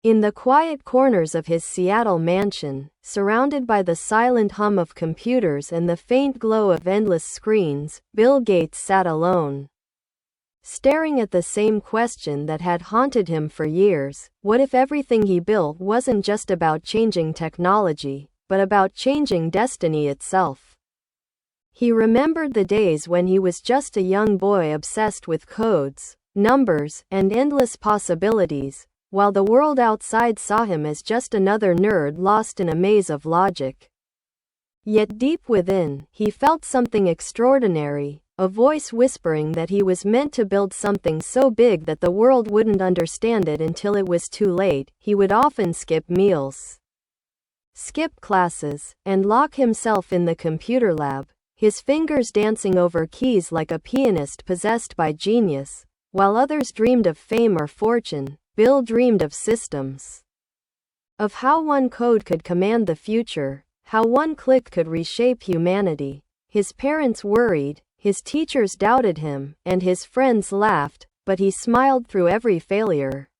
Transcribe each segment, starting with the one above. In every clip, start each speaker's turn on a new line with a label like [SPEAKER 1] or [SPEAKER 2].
[SPEAKER 1] In the quiet corners of his Seattle mansion, surrounded by the silent hum of computers and the faint glow of endless screens, Bill Gates sat alone, staring at the same question that had haunted him for years. What if everything he built wasn't just about changing technology, but about changing destiny itself? He remembered the days when he was just a young boy obsessed with codes, numbers, and endless possibilities, while the world outside saw him as just another nerd lost in a maze of logic. Yet deep within, he felt something extraordinary, a voice whispering that he was meant to build something so big that the world wouldn't understand it until it was too late. He would often skip meals, skip classes, and lock himself in the computer lab, his fingers dancing over keys like a pianist possessed by genius. While others dreamed of fame or fortune, Bill dreamed of systems. Of how one code could command the future, how one click could reshape humanity. His parents worried, his teachers doubted him, and his friends laughed, but he smiled through every failure.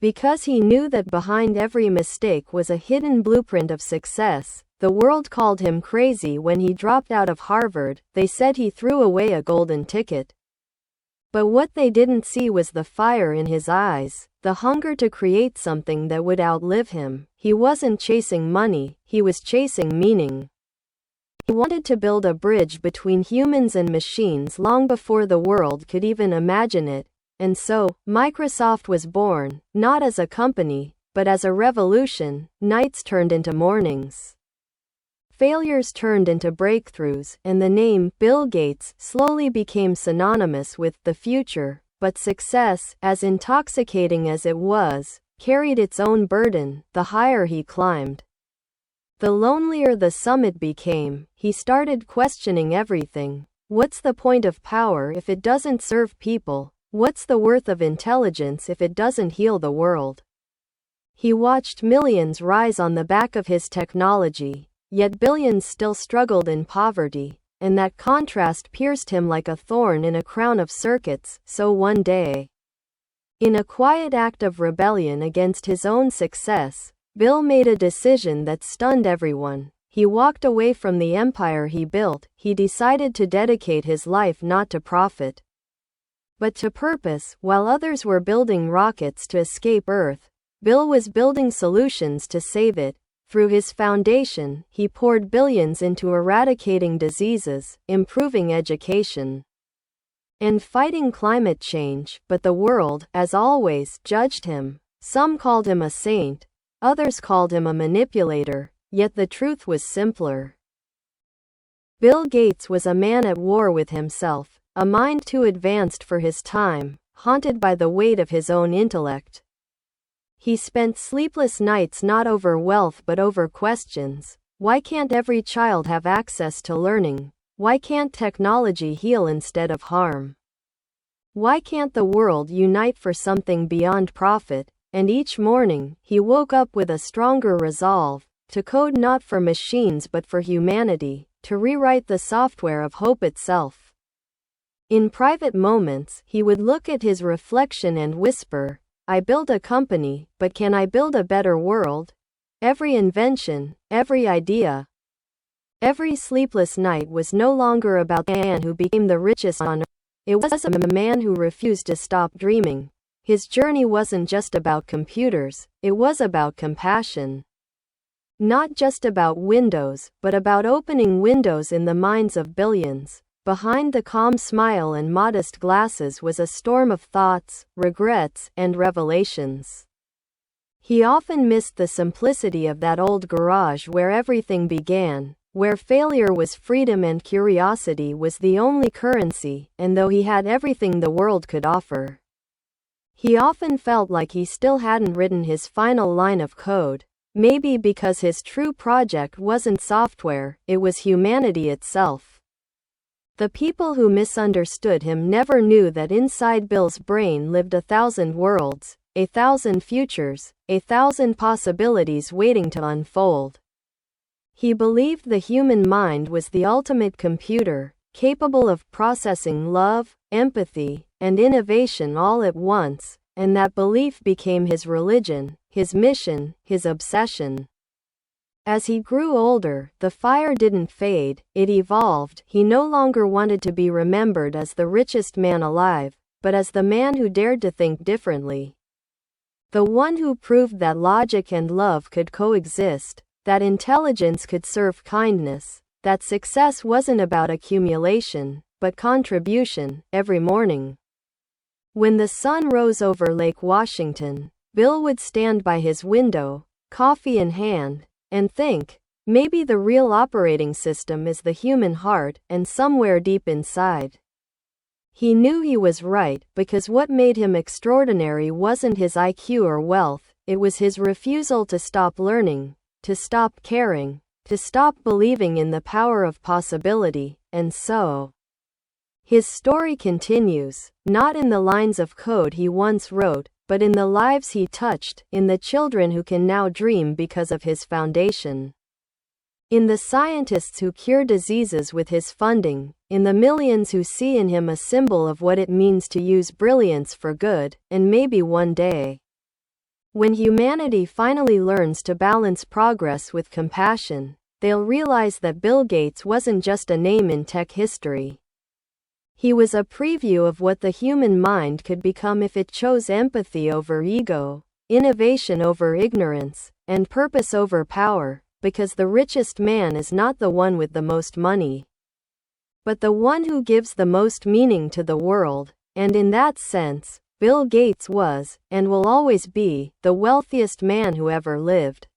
[SPEAKER 1] Because he knew that behind every mistake was a hidden blueprint of success. The world called him crazy when he dropped out of Harvard. They said he threw away a golden ticket. But what they didn't see was the fire in his eyes, the hunger to create something that would outlive him. He wasn't chasing money, he was chasing meaning. He wanted to build a bridge between humans and machines long before the world could even imagine it. And so, Microsoft was born, not as a company, but as a revolution. Nights turned into mornings, failures turned into breakthroughs, and the name Bill Gates slowly became synonymous with the future. But success, as intoxicating as it was, carried its own burden. The higher he climbed, the lonelier the summit became. He started questioning everything. What's the point of power if it doesn't serve people? What's the worth of intelligence if it doesn't heal the world? He watched millions rise on the back of his technology, yet billions still struggled in poverty, and that contrast pierced him like a thorn in a crown of circuits. So one day, in a quiet act of rebellion against his own success, Bill made a decision that stunned everyone. He walked away from the empire he built. He decided to dedicate his life not to profit, but to purpose. While others were building rockets to escape Earth, Bill was building solutions to save it. Through his foundation, he poured billions into eradicating diseases, improving education, and fighting climate change. But the world, as always, judged him. Some called him a saint, others called him a manipulator, yet the truth was simpler. Bill Gates was a man at war with himself, a mind too advanced for his time, haunted by the weight of his own intellect. He spent sleepless nights not over wealth but over questions. Why can't every child have access to learning? Why can't technology heal instead of harm? Why can't the world unite for something beyond profit? And each morning, he woke up with a stronger resolve, to code not for machines but for humanity, to rewrite the software of hope itself. In private moments, he would look at his reflection and whisper, I built a company, but can I build a better world? Every invention, every idea, every sleepless night was no longer about the man who became the richest on earth. It was a man who refused to stop dreaming. His journey wasn't just about computers, it was about compassion. Not just about windows, but about opening windows in the minds of billions. Behind the calm smile and modest glasses was a storm of thoughts, regrets, and revelations. He often missed the simplicity of that old garage where everything began, where failure was freedom and curiosity was the only currency. And though he had everything the world could offer, he often felt like he still hadn't written his final line of code. Maybe because his true project wasn't software, it was humanity itself. The people who misunderstood him never knew that inside Bill's brain lived 1,000 worlds, 1,000 futures, 1,000 possibilities waiting to unfold. He believed the human mind was the ultimate computer, capable of processing love, empathy, and innovation all at once, and that belief became his religion, his mission, his obsession. As he grew older, the fire didn't fade, it evolved. He no longer wanted to be remembered as the richest man alive, but as the man who dared to think differently. The one who proved that logic and love could coexist, that intelligence could serve kindness, that success wasn't about accumulation, but contribution. Every morning, when the sun rose over Lake Washington, Bill would stand by his window, coffee in hand, and think, maybe the real operating system is the human heart, and somewhere deep inside. He knew he was right, because what made him extraordinary wasn't his IQ or wealth, it was his refusal to stop learning, to stop caring, to stop believing in the power of possibility. And so, his story continues, not in the lines of code he once wrote, but in the lives he touched, in the children who can now dream because of his foundation, in the scientists who cure diseases with his funding, in the millions who see in him a symbol of what it means to use brilliance for good. And maybe one day, when humanity finally learns to balance progress with compassion, they'll realize that Bill Gates wasn't just a name in tech history. He was a preview of what the human mind could become if it chose empathy over ego, innovation over ignorance, and purpose over power, because the richest man is not the one with the most money, but the one who gives the most meaning to the world. And in that sense, Bill Gates was, and will always be, the wealthiest man who ever lived.